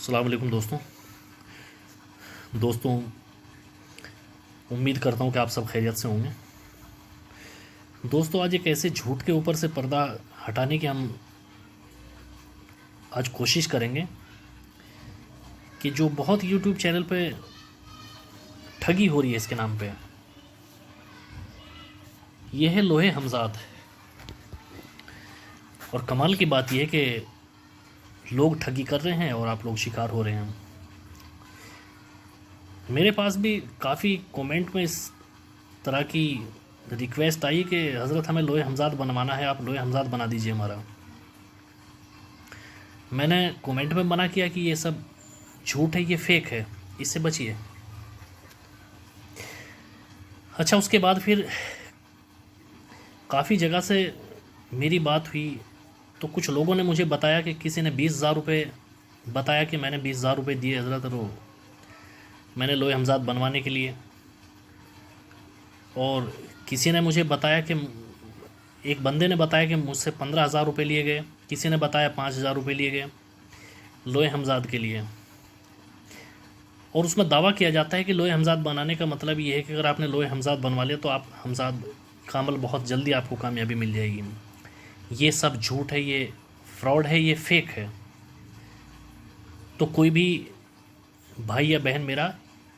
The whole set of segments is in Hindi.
अस्सलाम वालेकुम दोस्तों, उम्मीद करता हूँ कि आप सब खैरियत से होंगे। दोस्तों, आज एक ऐसे झूठ के ऊपर से पर्दा हटाने की हम आज कोशिश करेंगे कि जो बहुत यूट्यूब चैनल पे ठगी हो रही है इसके नाम पे, ये है लोहे हमजाद। और कमाल की बात यह है कि लोग ठगी कर रहे हैं और आप लोग शिकार हो रहे हैं। मेरे पास भी काफ़ी कमेंट में इस तरह की रिक्वेस्ट आई कि हज़रत हमें लोहे हमजाद बनवाना है, आप लोहे हमजाद बना दीजिए हमारा। मैंने कमेंट में मना किया कि ये सब झूठ है, ये फेक है, इससे बचिए। अच्छा, उसके बाद फिर काफ़ी जगह से मेरी बात हुई तो कुछ लोगों ने मुझे बताया कि किसी ने 20,000 रुपये बताया कि मैंने 20,000 रुपये दिए हज़रत, वो मैंने लोहे हमजाद बनवाने के लिए। और किसी ने मुझे बताया कि एक बंदे ने बताया कि मुझसे 15,000 रुपये लिए गए, किसी ने बताया 5,000 रुपये लिए गए लोहे हमजाद के लिए। और उसमें दावा किया जाता है कि लोहे हमजाद बनाने का मतलब ये है कि अगर आपने लोहे हमजाद बनवा लिया तो आप हमजाद का अमल बहुत जल्दी आपको कामयाबी मिल जाएगी। ये सब झूठ है, ये फ्रॉड है, ये फेक है। तो कोई भी भाई या बहन मेरा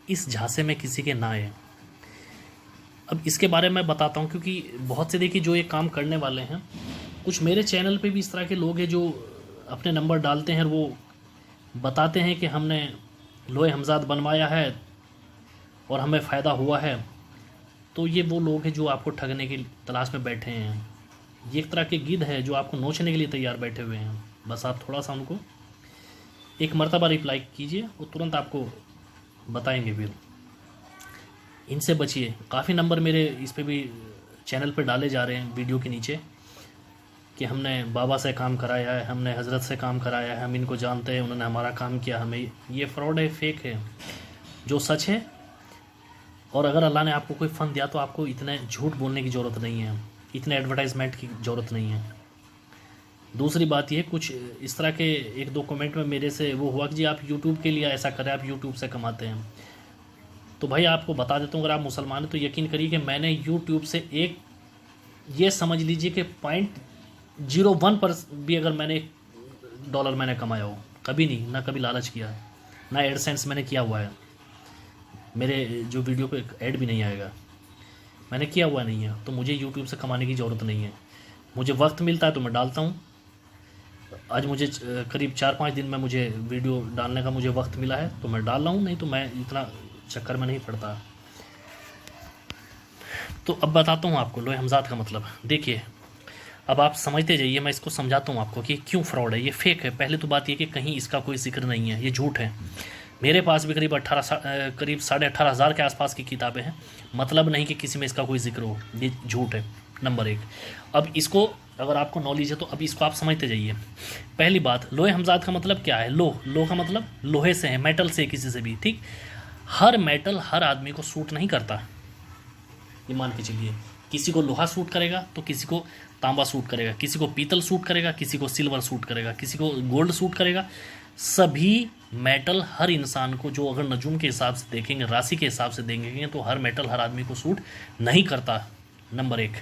इस झांसे में किसी के ना आए। अब इसके बारे में बताता हूँ, क्योंकि बहुत से देखिए जो ये काम करने वाले हैं, कुछ मेरे चैनल पे भी इस तरह के लोग हैं जो अपने नंबर डालते हैं, वो बताते हैं कि हमने लोहे हमजाद बनवाया है और हमें फ़ायदा हुआ है। तो ये वो लोग हैं जो आपको ठगने की तलाश में बैठे हैं। ये एक तरह के गिद्ध है जो आपको नोचने के लिए तैयार बैठे हुए हैं। बस आप थोड़ा सा उनको एक मर्तबा रिप्लाई कीजिए, वो तुरंत आपको बताएंगे। फिर इनसे बचिए। काफ़ी नंबर मेरे इस पे भी चैनल पे डाले जा रहे हैं वीडियो के नीचे कि हमने बाबा से काम कराया है, हमने हज़रत से काम कराया है, हम इनको जानते हैं, उन्होंने हमारा काम किया हमें। ये फ्रॉड है, फेक है। जो सच है, और अगर अल्लाह ने आपको कोई फ़न दिया तो आपको इतने झूठ बोलने की ज़रूरत नहीं है, इतने एडवर्टाइजमेंट की ज़रूरत नहीं है। दूसरी बात यह, कुछ इस तरह के एक दो कमेंट में मेरे से वो हुआ कि जी आप यूट्यूब के लिए ऐसा करें, आप यूट्यूब से कमाते हैं। तो भाई आपको बता देता हूँ, अगर आप मुसलमान हैं तो यकीन करिए कि मैंने यूट्यूब से एक, ये समझ लीजिए कि 0.01 पर भी अगर मैंने $1 मैंने कमाया हो, कभी नहीं, ना कभी लालच किया है, ना एडसेंस मैंने किया हुआ है। मेरे जो वीडियो पे ऐड भी नहीं आएगा, मैंने किया हुआ नहीं है। तो मुझे यूट्यूब से कमाने की ज़रूरत नहीं है। मुझे वक्त मिलता है तो मैं डालता हूँ। आज मुझे करीब 4-5 दिन में मुझे वीडियो डालने का मुझे वक्त मिला है तो मैं डाल रहा हूँ, नहीं तो मैं इतना चक्कर में नहीं पड़ता। तो अब बताता हूँ आपको लोहे हमजाद का मतलब। देखिए, अब आप समझते जाइए, मैं इसको समझाता हूँ आपको कि क्यों फ्रॉड है, ये फेक है। पहले तो बात ये कि कहीं इसका कोई जिक्र नहीं है, ये झूठ है। मेरे पास भी करीब 18,500 के आसपास की किताबें हैं, मतलब नहीं कि किसी में इसका कोई जिक्र हो, ये झूठ है, नंबर 1। अब इसको अगर आपको नॉलेज है तो अब इसको आप समझते जाइए। पहली बात, लोहे हमजाद का मतलब क्या है? लो का मतलब लोहे से है, मेटल से, किसी से भी, ठीक। हर मेटल हर आदमी को सूट नहीं करता, ये मान के चलिए। किसी को लोहा सूट करेगा तो किसी को तांबा सूट करेगा, किसी को पीतल सूट करेगा, किसी को सिल्वर सूट करेगा, किसी को गोल्ड सूट करेगा। सभी मेटल हर इंसान को, जो अगर नजूम के हिसाब से देखेंगे, राशि के हिसाब से देखेंगे, तो हर मेटल हर आदमी को सूट नहीं करता, नंबर 1।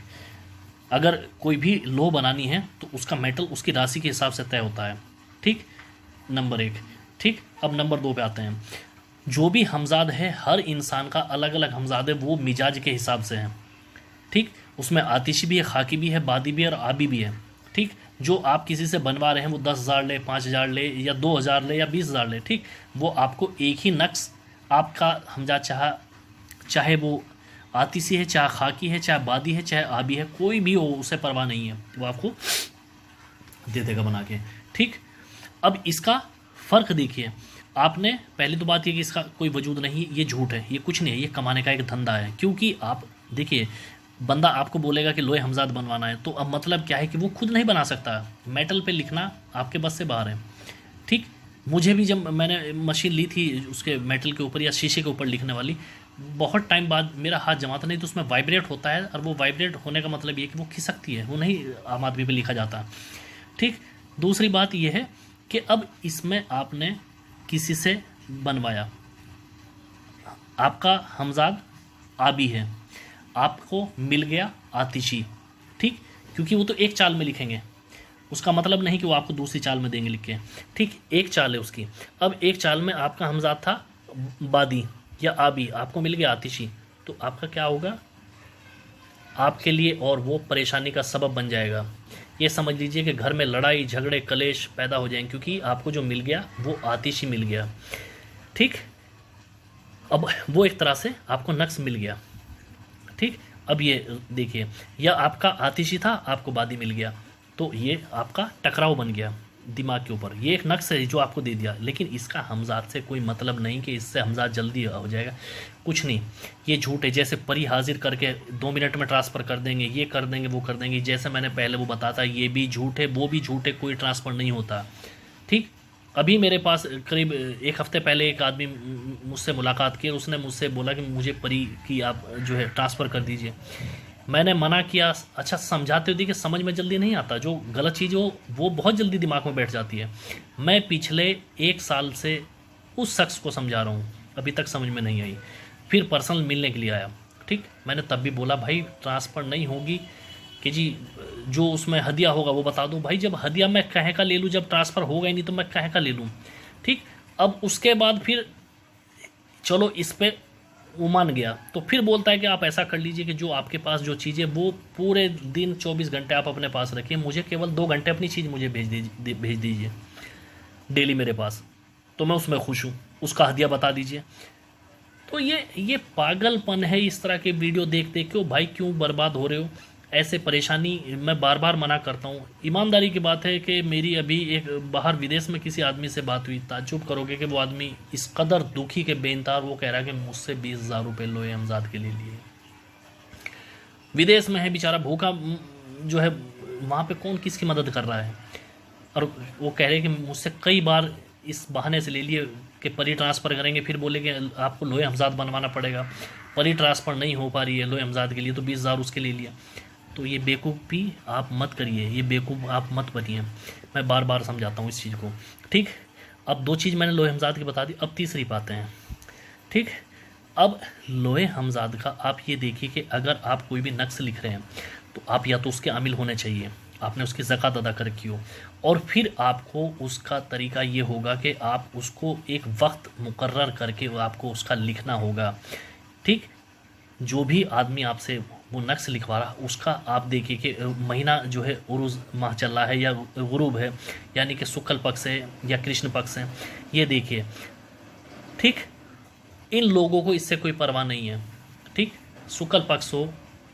अगर कोई भी लो बनानी है तो उसका मेटल उसकी राशि के हिसाब से तय होता है, ठीक, नंबर 1, ठीक। अब नंबर 2 पे आते हैं। जो भी हमजाद है, हर इंसान का अलग अलग हमजाद है, वो मिजाज के हिसाब से है, ठीक। उसमें आतिशी भी है, खाकी भी है, बादी भी है और आबी भी है, ठीक। जो आप किसी से बनवा रहे हैं वो 10,000 ले, 5,000 ले, या 2,000 ले, या 20,000 ले, ठीक। वो आपको एक ही नक्श आपका हमजाद, चाहे वो आतिशी है, चाहे खाकी है, चाहे बादी है, चाहे आबी है, कोई भी हो, उसे परवाह नहीं है, वो आपको दे देगा बना के, ठीक। अब इसका फ़र्क देखिए। आपने पहली तो बात ये कि इसका कोई वजूद नहीं, ये झूठ है, ये कुछ नहीं है, ये कमाने का एक धंधा है। क्योंकि आप देखिए, बंदा आपको बोलेगा कि लोहे हमजाद बनवाना है, तो अब मतलब क्या है कि वो खुद नहीं बना सकता। मेटल पे लिखना आपके बस से बाहर है, ठीक। मुझे भी जब मैंने मशीन ली थी उसके मेटल के ऊपर या शीशे के ऊपर लिखने वाली, बहुत टाइम बाद मेरा हाथ जमाता नहीं, तो उसमें वाइब्रेट होता है, और वो वाइब्रेट होने का मतलब ये कि वो खिसकती है, वो नहीं आम आदमी पे लिखा जाता, ठीक। दूसरी बात ये है कि अब इसमें आपने किसी से बनवाया, आपका हमजाद आबी है, आपको मिल गया आतिशी, ठीक, क्योंकि वो तो एक चाल में लिखेंगे, उसका मतलब नहीं कि वो आपको दूसरी चाल में देंगे लिख के, ठीक, एक चाल है उसकी। अब एक चाल में आपका हमजाद था बादी या आबी, आपको मिल गया आतिशी, तो आपका क्या होगा, आपके लिए और वो परेशानी का सबब बन जाएगा। ये समझ लीजिए कि घर में लड़ाई झगड़े कलेश पैदा हो जाएंगे, क्योंकि आपको जो मिल गया वो आतिशी मिल गया, ठीक। अब वो एक तरह से आपको नक्स मिल गया, ठीक। अब ये देखिए, या आपका आतिशी था, आपको बादी मिल गया, तो ये आपका टकराव बन गया दिमाग के ऊपर। ये एक नक्स है जो आपको दे दिया, लेकिन इसका हमजाद से कोई मतलब नहीं कि इससे हमजाद जल्दी हो जाएगा, कुछ नहीं। ये झूठ है, जैसे परी हाजिर करके 2 मिनट में ट्रांसफ़र कर देंगे, ये कर देंगे वो कर देंगे, जैसे मैंने पहले वो बताता, ये भी झूठ है वो भी झूठ है, कोई ट्रांसफ़र नहीं होता, ठीक। अभी मेरे पास करीब 1 हफ़्ते पहले एक आदमी मुझसे मुलाकात की, उसने मुझसे बोला कि मुझे परी की आप जो है ट्रांसफ़र कर दीजिए। मैंने मना किया, अच्छा समझाते हुए कि समझ में जल्दी नहीं आता, जो गलत चीज़ हो वो बहुत जल्दी दिमाग में बैठ जाती है। मैं पिछले 1 साल से उस शख्स को समझा रहा हूँ, अभी तक समझ में नहीं आई। फिर पर्सनल मिलने के लिए आया, ठीक, मैंने तब भी बोला भाई ट्रांसफ़र नहीं होगी कि जी जो उसमें हदिया होगा वो बता दो। भाई जब हदिया मैं कहे का ले लूँ, जब ट्रांसफ़र होगा ही नहीं तो मैं कहे का ले लूँ, ठीक। अब उसके बाद फिर चलो इस पर वो मान गया, तो फिर बोलता है कि आप ऐसा कर लीजिए कि जो आपके पास जो चीज़ है वो पूरे दिन 24 घंटे आप अपने पास रखिए, मुझे केवल 2 घंटे अपनी चीज़ मुझे भेज दीजिए डेली मेरे पास, तो मैं उसमें खुश हूँ, उसका हदिया बता दीजिए। तो ये पागलपन है, इस तरह के वीडियो देख देख के भाई क्यों बर्बाद हो रहे हो, ऐसे परेशानी मैं बार बार मना करता हूँ। ईमानदारी की बात है कि मेरी अभी एक बाहर विदेश में किसी आदमी से बात हुई, ताज्जुब करोगे कि वो आदमी इस कदर दुखी के बेनतार, वो कह रहा है कि मुझसे 20,000 रुपये लोए हमजाद के लिए लिए, विदेश में है बेचारा भूखा जो है, वहाँ पे कौन किसकी मदद कर रहा है। और वो कह रहे हैं कि मुझसे कई बार इस बहाने से ले लिए कि परी ट्रांसफ़र करेंगे, फिर बोले कि आपको लोहे हमजाद बनवाना पड़ेगा, परी ट्रांसफ़र नहीं हो पा रही है लोहे हमजाद के लिए, तो 20,000 उसके ले लिया। तो ये बेवकूफ़ी आप मत करिए, ये बेवकूफ़ आप मत बनिए, मैं बार बार समझाता हूँ इस चीज़ को, ठीक। अब 2 चीज़ मैंने लोहे हमजाद की बता दी, अब तीसरी बातें हैं, ठीक। अब लोहे हमजाद का आप ये देखिए कि अगर आप कोई भी नक्स लिख रहे हैं तो आप या तो उसके आमिल होने चाहिए, आपने उसकी ज़कात अदा कर रखी हो, और फिर आपको उसका तरीका ये होगा कि आप उसको एक वक्त मुकर्रर करके आपको उसका लिखना होगा, ठीक। जो भी आदमी आपसे वो नक्स लिखवा रहा उसका आप देखिए कि महीना जो है उरुज माह चल रहा है या गुरूब है, यानी कि शुक्ल पक्ष है या कृष्ण पक्ष है, ये देखिए, ठीक। इन लोगों को इससे कोई परवाह नहीं है, ठीक। शुक्ल पक्ष हो,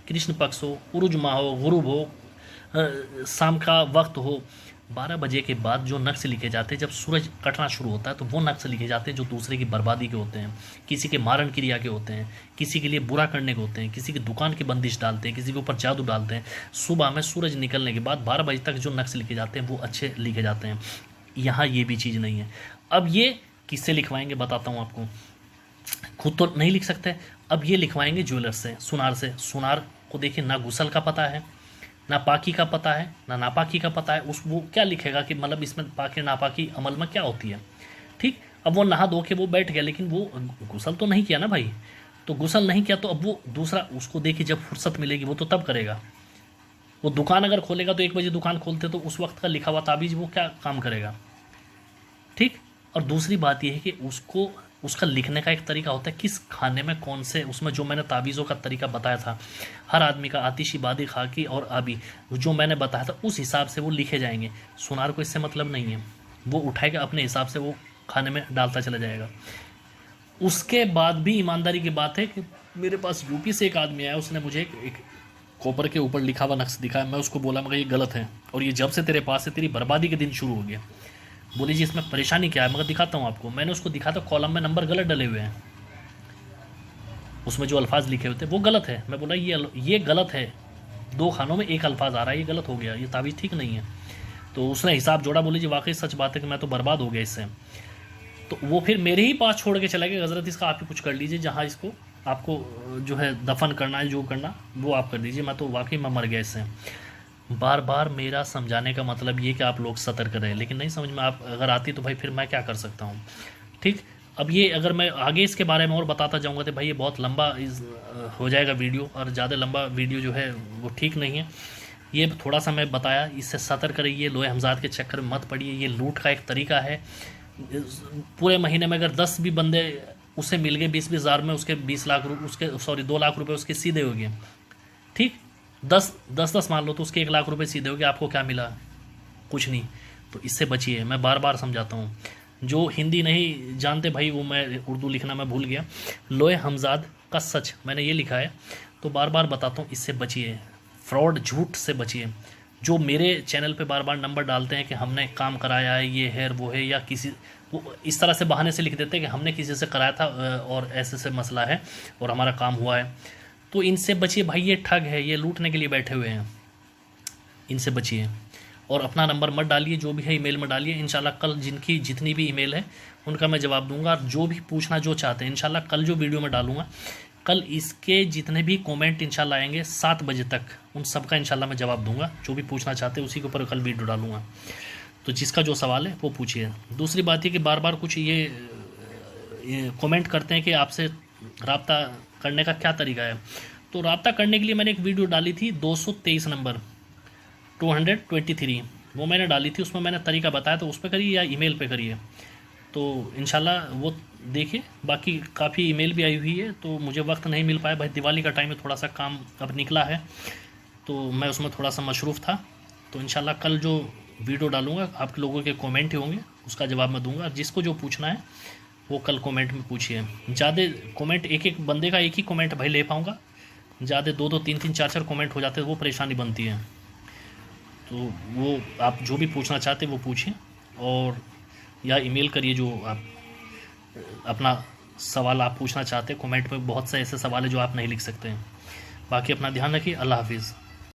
कृष्ण पक्ष हो, उरुज माह हो, गुरूब हो, शाम का वक्त हो, 12 बजे के बाद जो नक्श लिखे जाते हैं, जब सूरज कटना शुरू होता है तो वो नक्श लिखे जाते हैं जो दूसरे की बर्बादी के होते हैं, किसी के मारण क्रिया के होते हैं, किसी के लिए बुरा करने के होते हैं, किसी की दुकान की बंदिश डालते हैं, किसी के ऊपर जादू डालते हैं। सुबह में सूरज निकलने के बाद 12 बजे तक जो नक्श लिखे जाते हैं वो अच्छे लिखे जाते हैं। यहाँ ये भी चीज़ नहीं है। अब ये किससे लिखवाएंगे बताता हूँ आपको, खुद तो नहीं लिख सकते, अब ये लिखवाएंगे ज्वेलर से, सुनार से। सुनार को देखिए ना गुसल का पता है, ना पाकी का पता है, ना नापाकी का पता है, उस वो क्या लिखेगा कि मतलब इसमें पाकी नापाकी अमल में क्या होती है, ठीक। अब वो नहा धो के वो बैठ गया, लेकिन वो गुसल तो नहीं किया ना भाई, तो गुसल नहीं किया तो अब वो दूसरा उसको देखिए जब फुर्सत मिलेगी वो तो तब करेगा। वो दुकान अगर खोलेगा तो 1 बजे दुकान खोलते तो उस वक्त का लिखा हुआ ताबीज़ वो क्या काम करेगा, ठीक। और दूसरी बात यह है कि उसको उसका लिखने का एक तरीका होता है, किस खाने में कौन से, उसमें जो मैंने तावीज़ों का तरीका बताया था, हर आदमी का आतिशी बादी खाकी और आबी जो मैंने बताया था उस हिसाब से वो लिखे जाएंगे। सुनार को इससे मतलब नहीं है, वो उठाएगा अपने हिसाब से वो खाने में डालता चला जाएगा। उसके बाद भी ईमानदारी की बात है कि मेरे पास यूपी से एक आदमी आया, उसने मुझे एक कॉपर के ऊपर लिखा हुआ नक्श दिखाया। मैं उसको बोला मगर ये गलत है और ये जब से तेरे पास है तेरी बर्बादी के दिन शुरू हो गया। बोली जी इसमें परेशानी क्या है, मगर दिखाता हूँ आपको। मैंने उसको दिखा तो कॉलम में नंबर गलत डले हुए हैं, उसमें जो अल्फाज लिखे हुए थे वो गलत है। मैं बोला ये गलत है, 2 खानों में 1 अल्फाज आ रहा है, ये गलत हो गया, ये ताबीज़ ठीक नहीं है। तो उसने हिसाब जोड़ा, बोली जी वाकई सच बात है कि मैं तो बर्बाद हो गया इससे। तो वो फिर मेरे ही पास छोड़ के चला गया, हज़रत इसका आप ही कुछ कर लीजिए, जहाँ इसको आपको जो है दफन करना है, जो करना वो आप कर दीजिए, मैं तो वाकई मैं मर गया इससे। बार बार मेरा समझाने का मतलब ये कि आप लोग सतर्क रहें, लेकिन नहीं समझ में आप अगर आती तो भाई फिर मैं क्या कर सकता हूँ। ठीक। अब ये अगर मैं आगे इसके बारे में और बताता जाऊंगा तो भाई ये बहुत लंबा हो जाएगा वीडियो, और ज़्यादा लंबा वीडियो जो है वो ठीक नहीं है। ये थोड़ा सा मैं बताया, इससे सतर्क रहिए, लोहे हमजाद के चक्कर में मत पड़िए। ये लूट का एक तरीका है। पूरे महीने में अगर 10 भी बंदे उसे मिल गए 20-20 हज़ार में, उसके 20 लाख उसके 2 लाख रुपए उसके सीधे हो गए। ठीक, 10 मान लो तो उसके 1 लाख रुपए सीधे हो गए। आपको क्या मिला? कुछ नहीं। तो इससे बचिए, मैं बार बार समझाता हूँ। जो हिंदी नहीं जानते भाई, वो मैं उर्दू लिखना मैं भूल गया, लोहे हमजाद का सच मैंने ये लिखा है, तो बार बार बताता हूँ, इससे बचिए। फ्रॉड झूठ से बचिए। जो मेरे चैनल पे बार बार नंबर डालते हैं कि हमने काम कराया है, ये है वो है, या किसी वो इस तरह से बहाने से लिख देते हैं कि हमने किसी से कराया था और ऐसे से मसला है और हमारा काम हुआ है, तो इनसे बचिए भाई। ये ठग है, ये लूटने के लिए बैठे हुए हैं, इनसे बचिए। और अपना नंबर मत डालिए, जो भी है ईमेल में डालिए। इंशाल्लाह कल जिनकी जितनी भी ईमेल है उनका मैं जवाब दूंगा। और जो भी पूछना जो चाहते हैं, इंशाल्लाह कल जो वीडियो में डालूंगा, कल इसके जितने भी कमेंट इंशाल्लाह आएंगे 7 बजे तक, उन सब का इंशाल्लाह मैं जवाब दूंगा। जो भी पूछना चाहते हैं उसी के ऊपर कल वीडियो डालूंगा। तो जिसका जो सवाल है वो पूछिए। दूसरी बात ये कि बार बार कुछ ये कमेंट करते हैं कि आपसे रब्ता करने का क्या तरीका है। तो रब्ता करने के लिए मैंने एक वीडियो डाली थी, 223 नंबर 223, वो मैंने डाली थी। उसमें मैंने तरीका बताया, तो उस पर करिए या ईमेल पे करिए, तो इंशाल्लाह वो देखिए। बाकी काफ़ी ईमेल भी आई हुई है, तो मुझे वक्त नहीं मिल पाया भाई, दिवाली का टाइम में थोड़ा सा काम अब निकला है, तो मैं उसमें थोड़ा सा मशरूफ़ था। तो इंशाल्लाह कल जो वीडियो डालूंगा, आप लोगों के कमेंट ही होंगे, उसका जवाब मैं दूंगा। जिसको जो पूछना है वो कल कमेंट में पूछिए। ज़्यादा कमेंट, एक बंदे का एक ही कमेंट भाई ले पाऊँगा, ज़्यादा 2-2, 3-3, 4-4 कमेंट हो जाते हैं, वो परेशानी बनती है। तो वो आप जो भी पूछना चाहते वो पूछिए, और या ईमेल करिए जो आप अपना सवाल आप पूछना चाहते हैं। कमेंट में बहुत से ऐसे सवाल है जो आप नहीं लिख सकते हैं। बाकी अपना ध्यान रखिए। अल्लाह हाफिज़।